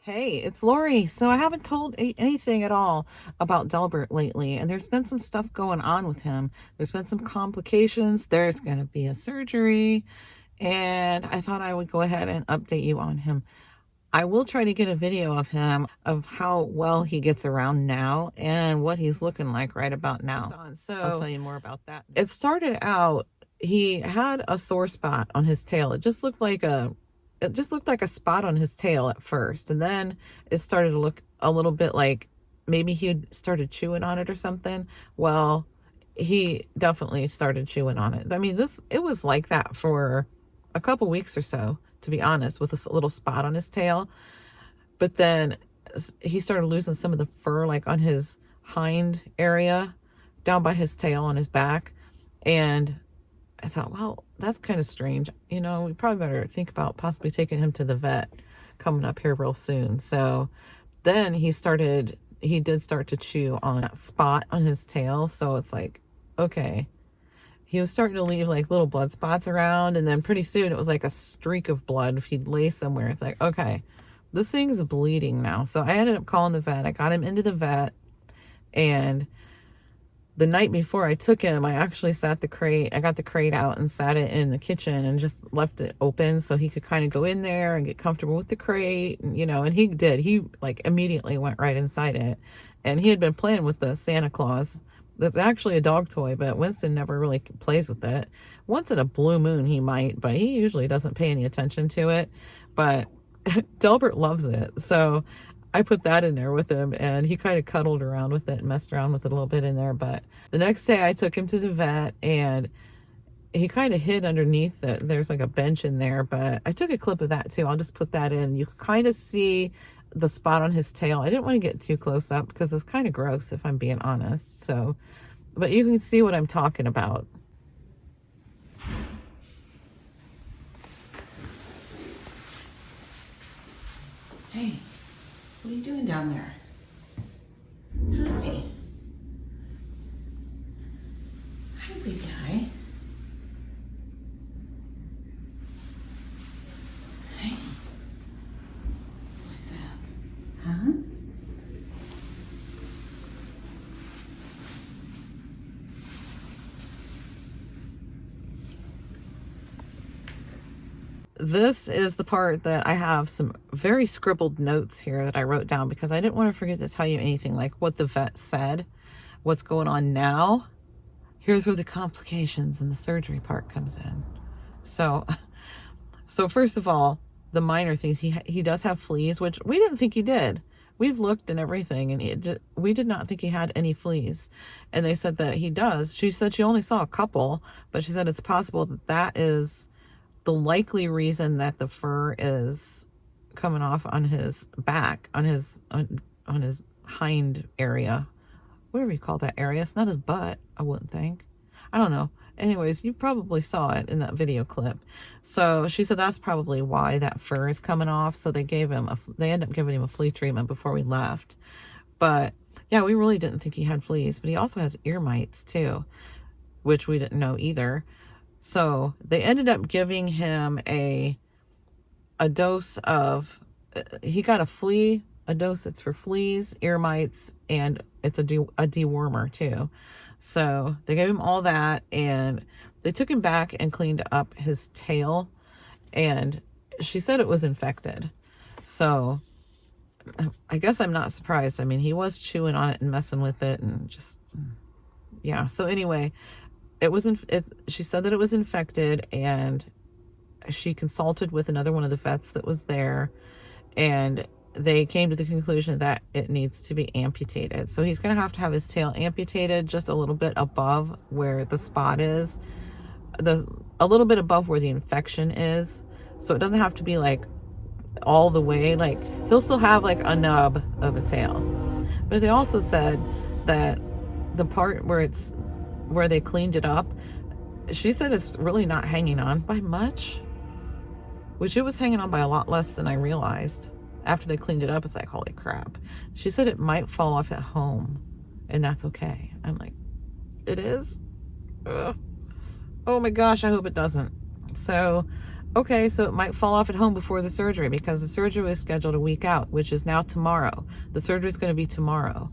Hey, it's Lori. So I haven't told anything at all about Delbert lately, and there's been some stuff going on with him. There's been some complications. There's going to be a surgery, and I thought I would go ahead and update you on him. I will try to get a video of him, of how well he gets around now and what he's looking like right about now. So I'll tell you more about that. It started out, he had a sore spot on his tail. It just looked like a spot on his tail at first, and then it started to look a little bit like maybe he had started chewing on it or something. Well, he definitely started chewing on it. I mean, it was like that for a couple weeks or so, to be honest, with a little spot on his tail. But then he started losing some of the fur, like on his hind area, down by his tail on his back. And I thought, well, that's kind of strange. We probably better think about possibly taking him to the vet coming up here real soon. So then he did start to chew on that spot on his tail. So it's like, okay. He was starting to leave like little blood spots around, and then pretty soon it was like a streak of blood. If he'd lay somewhere, it's like, okay, this thing's bleeding now. So I ended up calling the vet. I got him into the vet, and the night before I took him, I actually I got the crate out and sat it in the kitchen and just left it open so he could kind of go in there and get comfortable with the crate. And he did. He like immediately went right inside it. And he had been playing with the Santa Claus. That's actually a dog toy, but Winston never really plays with it. Once in a blue moon he might, but he usually doesn't pay any attention to it. But Delbert loves it. So I put that in there with him, and he kind of cuddled around with it and messed around with it a little bit in there. But the next day I took him to the vet, and he kind of hid underneath it. There's like a bench in there, but I took a clip of that too. I'll just put that in. You can kind of see the spot on his tail. I didn't want to get too close up because it's kind of gross, if I'm being honest. So, but you can see what I'm talking about. Hey, what are you doing down there? Hi. Hi, big guy. Hey. What's up? Huh? This is the part that I have some very scribbled notes here that I wrote down because I didn't want to forget to tell you anything like what the vet said, what's going on now. Here's where the complications and the surgery part comes in. So first of all, the minor things, he does have fleas, which we didn't think he did. We've looked and everything, and we did not think he had any fleas. And they said that he does. She said she only saw a couple, but she said it's possible that is the likely reason that the fur is coming off on his back, on his hind area, whatever you call that area. It's not his butt, I wouldn't think. I don't know. Anyways, you probably saw it in that video clip. So she said that's probably why that fur is coming off. So they ended up giving him a flea treatment before we left. But yeah, we really didn't think he had fleas, but he also has ear mites too, which we didn't know either. So they ended up giving him a dose of, he got a dose that's for fleas, ear mites, and it's a dewormer too. So they gave him all that, and they took him back and cleaned up his tail, and she said it was infected. So I guess I'm not surprised. I mean, he was chewing on it and messing with it, and just, yeah. So anyway, she said that it was infected, and she consulted with another one of the vets that was there, and they came to the conclusion that it needs to be amputated. So he's going to have his tail amputated just a little bit above where the spot is, a little bit above where the infection is. So it doesn't have to be like all the way, like he'll still have like a nub of a tail. But they also said that the part where they cleaned it up, she said it's really not hanging on by much, which it was hanging on by a lot less than I realized. After they cleaned it up, it's like, holy crap. She said it might fall off at home, and that's okay. I'm like, it is? Ugh. Oh my gosh, I hope it doesn't. So Okay, so it might fall off at home before the surgery because the surgery was scheduled a week out, which is now tomorrow. The surgery is going to be tomorrow.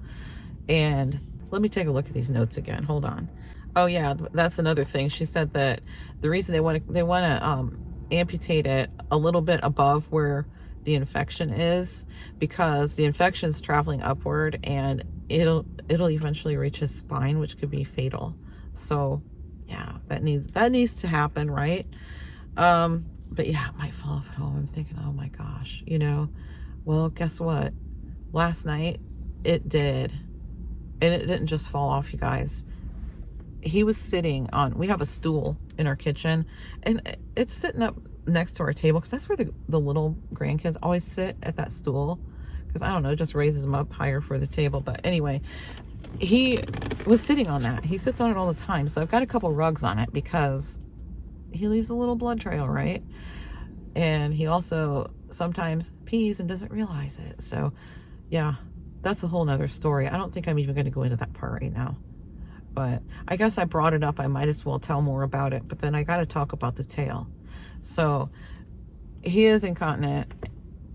And let me take a look at these notes again. Hold on. Oh yeah, that's another thing. She said that the reason they want to amputate it a little bit above where the infection is, because the infection is traveling upward and it'll eventually reach his spine, which could be fatal. So yeah, that needs to happen, right? But yeah, it might fall off at home. I'm thinking, oh my gosh, well, guess what? Last night it did. And it didn't just fall off, you guys. He was sitting on, we have a stool in our kitchen, and it's sitting up next to our table because that's where the little grandkids always sit, at that stool. Because I don't know, it just raises them up higher for the table. But anyway, he was sitting on that. He sits on it all the time. So I've got a couple rugs on it because he leaves a little blood trail, right? And he also sometimes pees and doesn't realize it. So yeah, that's a whole nother story. I don't think I'm even going to go into that part right now. But I guess I brought it up. I might as well tell more about it. But then I got to talk about the tail. So he is incontinent.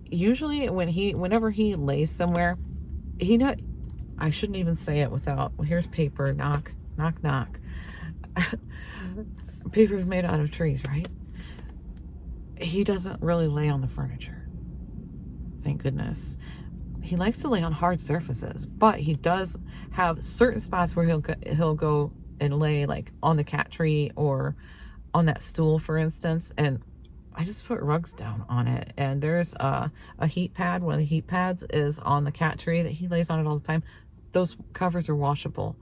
Usually whenever he lays somewhere, I shouldn't even say it without, well, here's paper, knock, knock, knock. Paper is made out of trees, right? He doesn't really lay on the furniture. Thank goodness. He likes to lay on hard surfaces, but he does have certain spots where he'll go and lay, like on the cat tree or on that stool, for instance. And I just put rugs down on it. And there's a heat pad. One of the heat pads is on the cat tree that he lays on it all the time. Those covers are washable.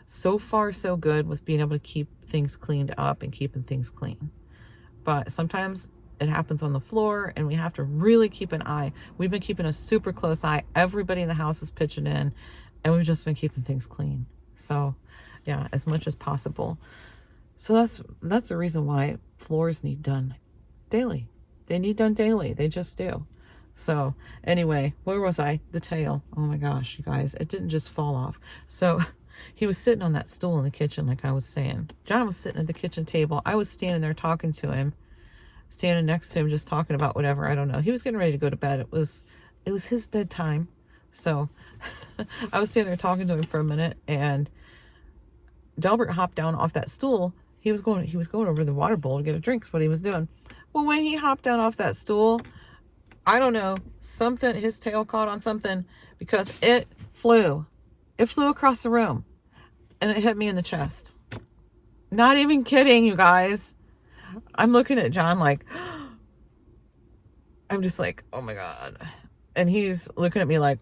So far, so good with being able to keep things cleaned up and keeping things clean. But sometimes it happens on the floor, and we have to really keep an eye. We've been keeping a super close eye. Everybody in the house is pitching in, and we've just been keeping things clean. So yeah, as much as possible. So that's the reason why floors need done daily. They need done daily. They just do. So anyway, where was I? The tail. Oh my gosh, you guys, it didn't just fall off. So he was sitting on that stool in the kitchen, like I was saying. John was sitting at the kitchen table. I was standing there talking to him, standing next to him, just talking about whatever. I don't know. He was getting ready to go to bed. It was his bedtime. So I was standing there talking to him for a minute, and Delbert hopped down off that stool. He was going over to the water bowl to get a drink. Is what he was doing. Well, when he hopped down off that stool, I don't know, his tail caught on something, because it flew across the room, and it hit me in the chest. Not even kidding, you guys. I'm looking at John like, I'm just like, oh my God. And he's looking at me like,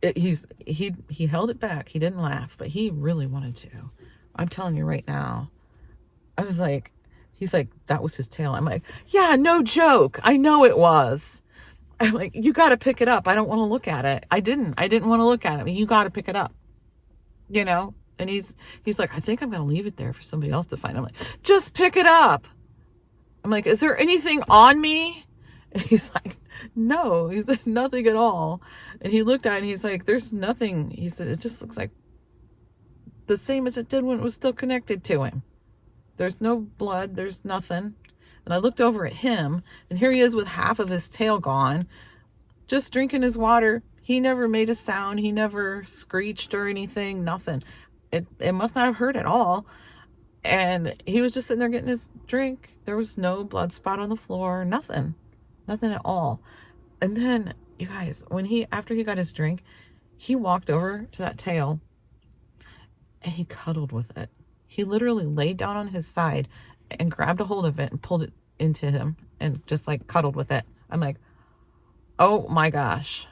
he held it back. He didn't laugh, but he really wanted to. I'm telling you right now. I was like, he's like, that was his tail. I'm like, yeah, no joke. I know it was. I'm like, you got to pick it up. I don't want to look at it. I didn't want to look at it. You got to pick it up, And he's like, I think I'm going to leave it there for somebody else to find. I'm like, just pick it up. I'm like, is there anything on me? And he's like, no. He said, nothing at all. And he looked at it and he's like, there's nothing. He said, it just looks like the same as it did when it was still connected to him. There's no blood. There's nothing. And I looked over at him, and here he is with half of his tail gone, just drinking his water. He never made a sound. He never screeched or anything. Nothing. It must not have hurt at all. And he was just sitting there getting his drink. There was no blood spot on the floor. Nothing at all. And then, you guys, after he got his drink, he walked over to that tail and he cuddled with it. He literally laid down on his side and grabbed a hold of it and pulled it into him and just like cuddled with it. I'm like, oh my gosh.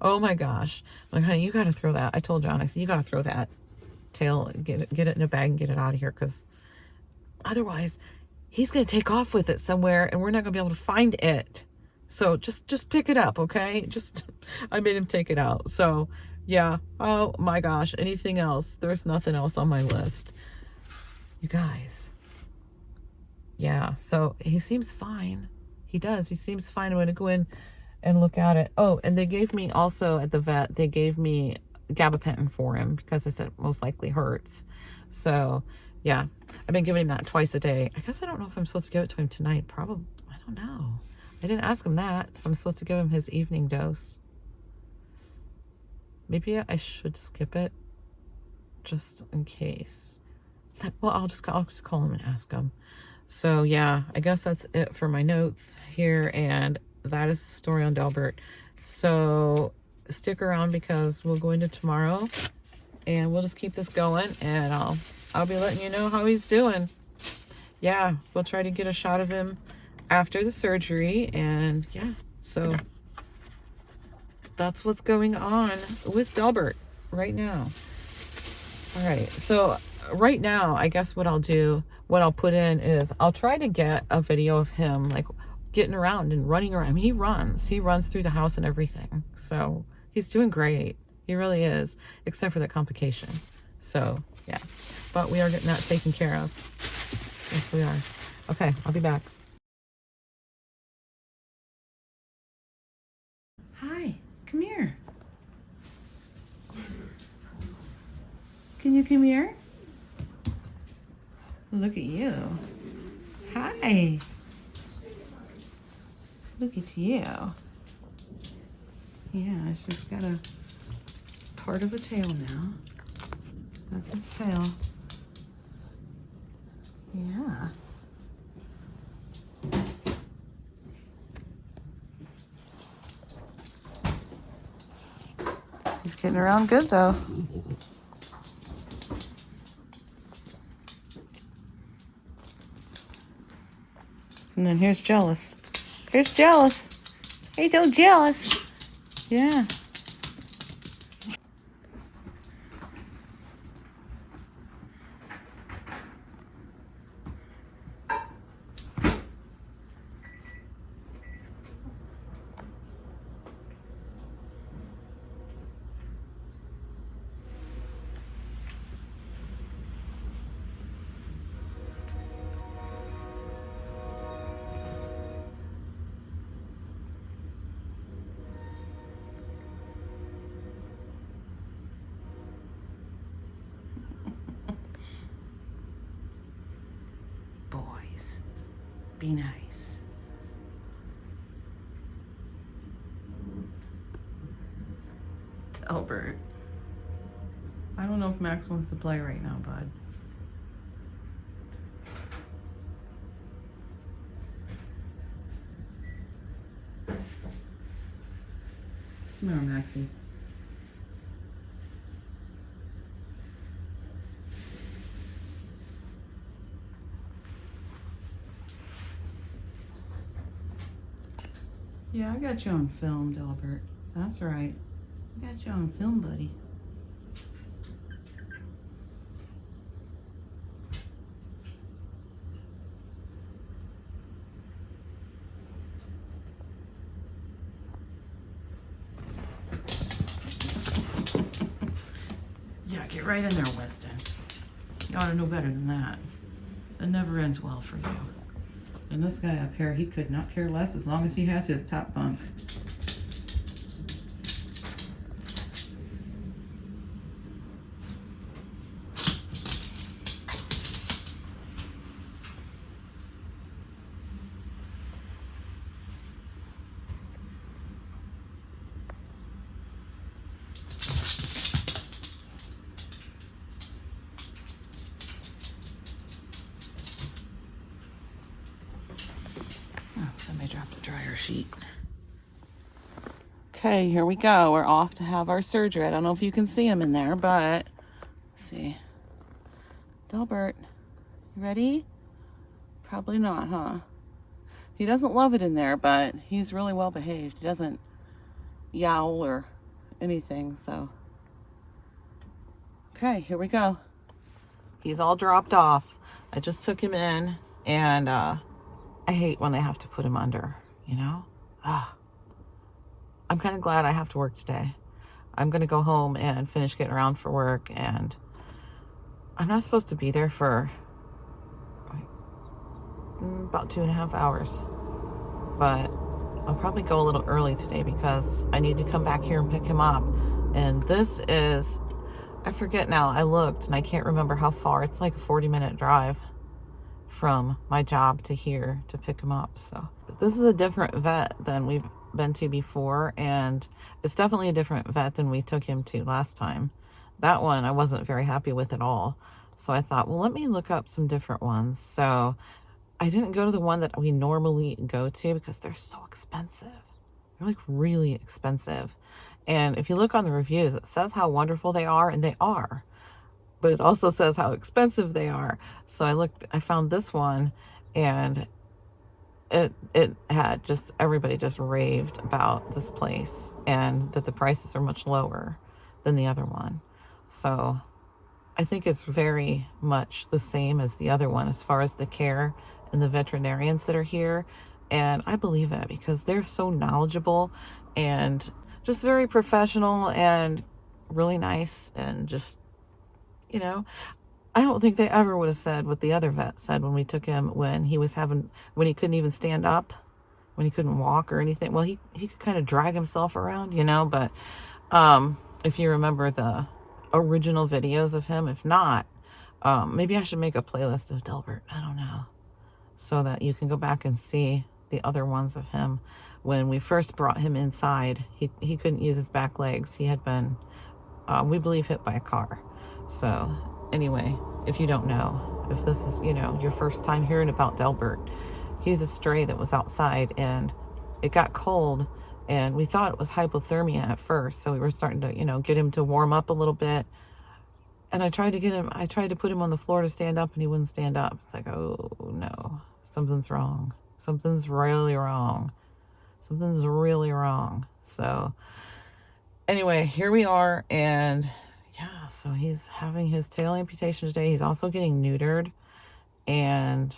Oh my gosh. I'm like, honey, you got to throw that. I told John, I said, you got to throw that tail, get it in a bag and get it out of here, because otherwise he's going to take off with it somewhere and we're not going to be able to find it. So just pick it up, okay? I made him take it out. So yeah. Oh my gosh. Anything else? There's nothing else on my list. You guys. Yeah. So he seems fine. He does. He seems fine. I'm going to go in and look at it. Oh, and they gave me also at the vet, they gave me gabapentin for him because they said it most likely hurts. So yeah, I've been giving him that twice a day. I guess I don't know if I'm supposed to give it to him tonight. Probably, I don't know. I didn't ask him that, if I'm supposed to give him his evening dose. Maybe I should skip it just in case. Well, I'll just call him and ask him. So yeah, I guess that's it for my notes here, and that is the story on Delbert. So stick around because we'll go into tomorrow, and we'll just keep this going, and I'll be letting you know how he's doing. Yeah, we'll try to get a shot of him after the surgery, and yeah, so that's what's going on with Delbert right now. All right, so right now, I guess what I'll do, what I'll put in is I'll try to get a video of him like getting around and running around. I mean, he runs through the house and everything. So he's doing great. He really is, except for that complication. So yeah, but we are getting that taken care of. Yes, we are. Okay, I'll be back. Hi, come here. Can you come here? Look at you. Hi. Look at you. Yeah, it's just got a part of a tail now. That's his tail. Yeah. He's getting around good though. And then here's Jealous. Here's Jealous. Hey, so Jealous. Yeah. Boys, be nice. Delbert. I don't know if Max wants to play right now, bud. Come here, Maxie. Yeah, I got you on film, Delbert. That's right. I got you on film, buddy. Yeah, get right in there, Winston. You ought to know better than that. It never ends well for you. And this guy up here, he could not care less as long as he has his top bunk. Somebody dropped a dryer sheet. Okay, here we go. We're off to have our surgery. I don't know if you can see him in there, but let's see. Delbert, you ready? Probably not, huh? He doesn't love it in there, but he's really well behaved. He doesn't yowl or anything, so. Okay, here we go. He's all dropped off. I just took him in, and I hate when they have to put him under, you know? I'm kind of glad I have to work today. I'm going to go home and finish getting around for work, and I'm not supposed to be there for about 2.5 hours. But I'll probably go a little early today because I need to come back here and pick him up. And this is I forget now. I looked and I can't remember how far. It's like a 40-minute drive from my job to here to pick him up. So but this is a different vet than we've been to before, and it's definitely a different vet than we took him to last time. That one I wasn't very happy with at all. So I thought, well, let me look up some different ones. So I didn't go to the one that we normally go to because they're so expensive. They're like really expensive. And if you look on the reviews, it says how wonderful they are, and they are. But it also says how expensive they are. So I found this one, and it had just, everybody just raved about this place, and that the prices are much lower than the other one. So I think it's very much the same as the other one as far as the care and the veterinarians that are here. And I believe it because they're so knowledgeable and just very professional and really nice, and just, you know, I don't think they ever would have said what the other vet said when we took him, when he couldn't even stand up, when he couldn't walk or anything. Well, he could kind of drag himself around, you know, but if you remember the original videos of him, if not, maybe I should make a playlist of Delbert, I don't know, so that you can go back and see the other ones of him. When we first brought him inside, he couldn't use his back legs. He had been, we believe, hit by a car. So anyway, if you don't know, if this is, you know, your first time hearing about Delbert, he's a stray that was outside, and it got cold, and we thought it was hypothermia at first. So we were starting to, you know, get him to warm up a little bit. And I tried to put him on the floor to stand up, and he wouldn't stand up. It's like, oh no, something's wrong. Something's really wrong. Something's really wrong. So anyway, here we are, and yeah, so he's having his tail amputation today. He's also getting neutered, and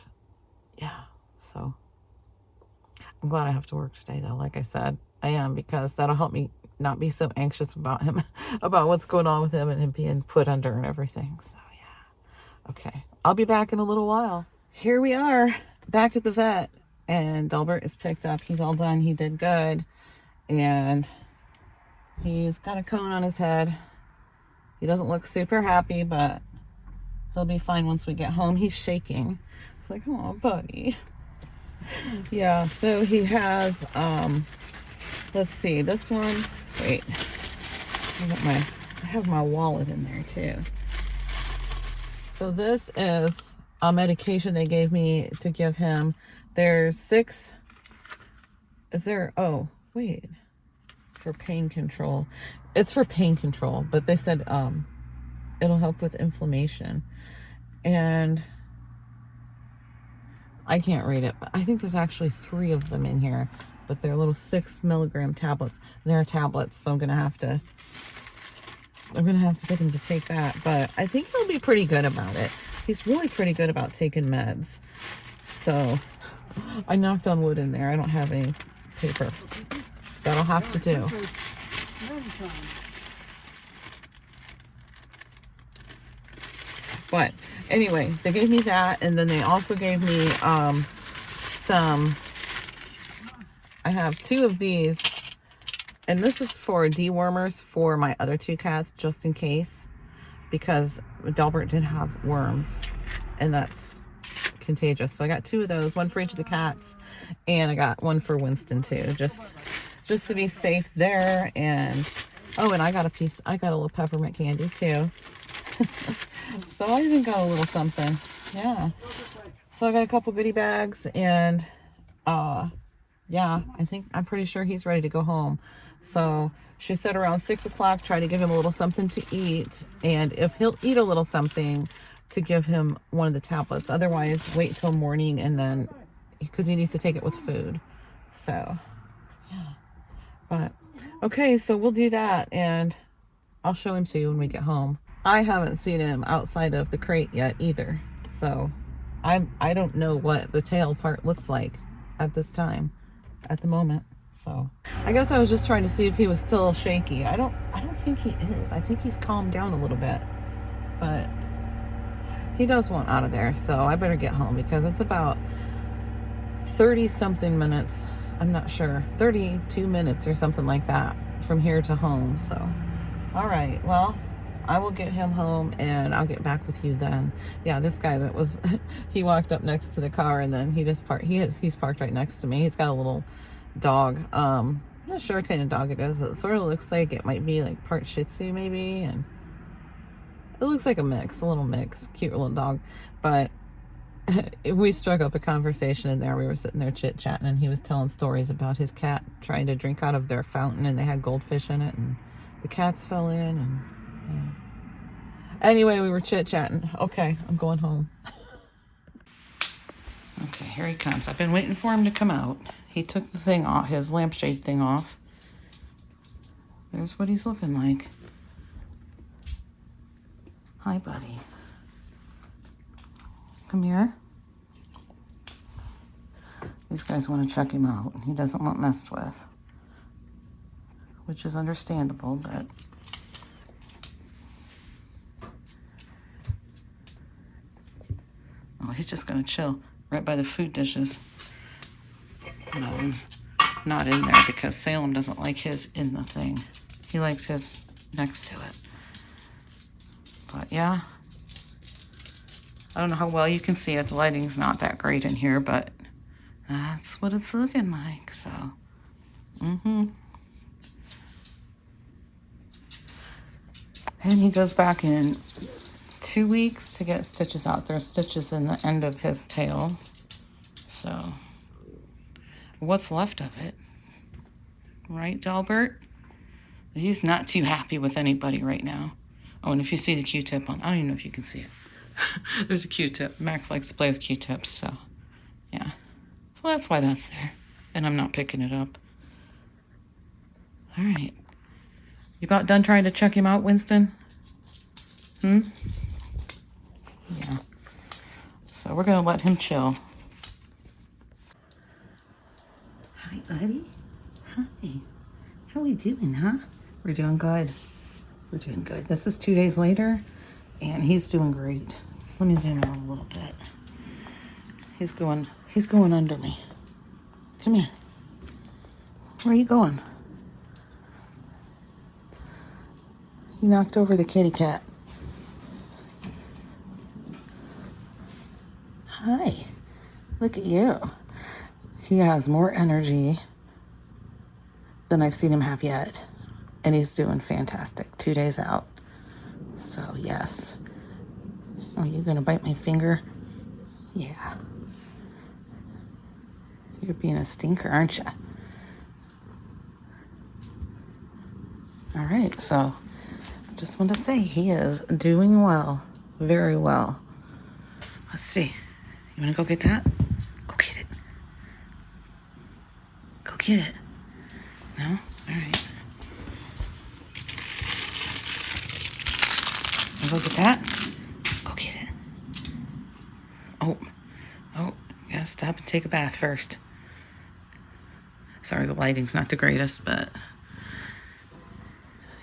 yeah, so I'm glad I have to work today, though. Like I said, I am, because that'll help me not be so anxious about him, about what's going on with him and him being put under and everything. So yeah, okay, I'll be back in a little while. Here we are back at the vet, and Delbert is picked up. He's all done. He did good, and he's got a cone on his head. He doesn't look super happy, but he'll be fine once we get home. He's shaking. It's like, oh, buddy. Yeah, so he has, let's see, this one, wait, I have my wallet in there too. So this is a medication they gave me to give him. There's 6, oh, wait, for pain control. It's for pain control, but they said it'll help with inflammation. And I can't read it, but I think there's actually 3 of them in here, but they're little 6 milligram tablets. They're tablets, so I'm gonna have to get him to take that. But I think he'll be pretty good about it. He's really pretty good about taking meds. So I knocked on wood in there. I don't have any paper. That'll have to do. But anyway, they gave me that, and then they also gave me some, I have 2 of these, and this is for dewormers for my other 2 cats, just in case, because Delbert did have worms, and that's contagious. So I got 2 of those, one for each of the cats, and I got one for Winston too, just to be safe there. And oh, and I got a little peppermint candy too. So I even got a little something. Yeah. So I got a couple goodie bags, and yeah, I'm pretty sure he's ready to go home. So she said around 6 o'clock, try to give him a little something to eat, and if he'll eat a little something, to give him one of the tablets. Otherwise, wait till morning, and then, because he needs to take it with food. So yeah, but okay, so we'll do that, and I'll show him to you when we get home. I haven't seen him outside of the crate yet either, so I don't know what the tail part looks like at this time, at the moment. So I guess I was just trying to see if he was still shaky. I don't think he is. I think he's calmed down a little bit, but he does want out of there. So I better get home, because it's about 30 something minutes. I'm not sure, 32 minutes or something like that from here to home. So all right, well, I will get him home and I'll get back with you then. Yeah, this guy that was, he walked up next to the car and then he just parked, he's parked right next to me. He's got a little dog. I'm not sure what kind of dog it is. It sort of looks like it might be like part Shih Tzu maybe, and it looks like a little mix, cute little dog. But we struck up a conversation in there. We were sitting there chit-chatting, and he was telling stories about his cat trying to drink out of their fountain, and they had goldfish in it, and the cats fell in, and yeah. Anyway, we were chit-chatting. Okay, I'm going home. Okay, here he comes. I've been waiting for him to come out. He took the thing off, his lampshade thing off. There's what he's looking like. Hi, buddy. Come here. These guys want to check him out. He doesn't want messed with, which is understandable, but oh, he's just going to chill right by the food dishes. No, he's not in there because Salem doesn't like his in the thing. He likes his next to it. But yeah, I don't know how well you can see it. The lighting's not that great in here, but that's what it's looking like, so. And he goes back in 2 weeks to get stitches out. There's stitches in the end of his tail. So, what's left of it? Right, Delbert? He's not too happy with anybody right now. Oh, and if you see the Q-tip on, I don't even know if you can see it. There's a Q-tip. Max likes to play with Q-tips, so yeah. So that's why that's there. And I'm not picking it up. All right. You about done trying to check him out, Winston? Yeah. So we're going to let him chill. Hi, buddy. Hi. How we doing, huh? We're doing good. We're doing good. This is 2 days later, and he's doing great. Let me zoom out a little bit. He's going under me. Come here. Where are you going? He knocked over the kitty cat. Hi. Look at you. He has more energy than I've seen him have yet. And he's doing fantastic. 2 days out. So, yes. Oh, you gonna bite my finger? Yeah. You're being a stinker, aren't you? All right, so just want to say he is doing well. Very well. Let's see. You want to go get that? Go get it. Go get it. No? All right. You go get that? Go get it. Oh, gotta stop and take a bath first. Sorry, the lighting's not the greatest, but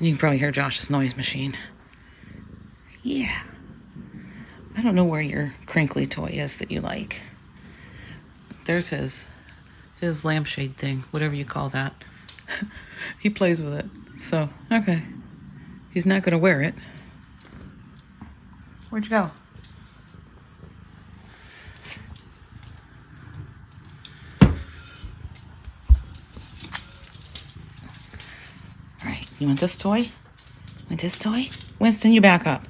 you can probably hear Josh's noise machine. Yeah. I don't know where your crinkly toy is that you like. There's his lampshade thing, whatever you call that. He plays with it. So, okay. He's not gonna wear it. Where'd you go? All right, you want this toy? Want this toy? Winston, you back up.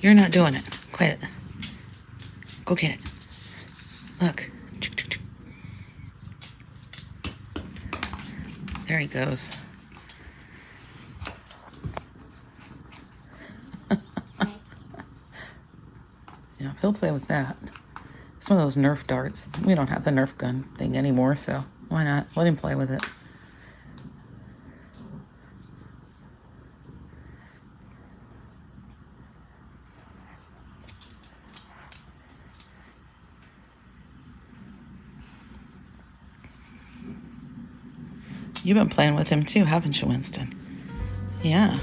You're not doing it. Quit it. Go get it. Look. There he goes. Yeah, he'll play with that. It's one of those Nerf darts. We don't have the Nerf gun thing anymore, so why not? Let him play with it. You've been playing with him too, haven't you, Winston? Yeah.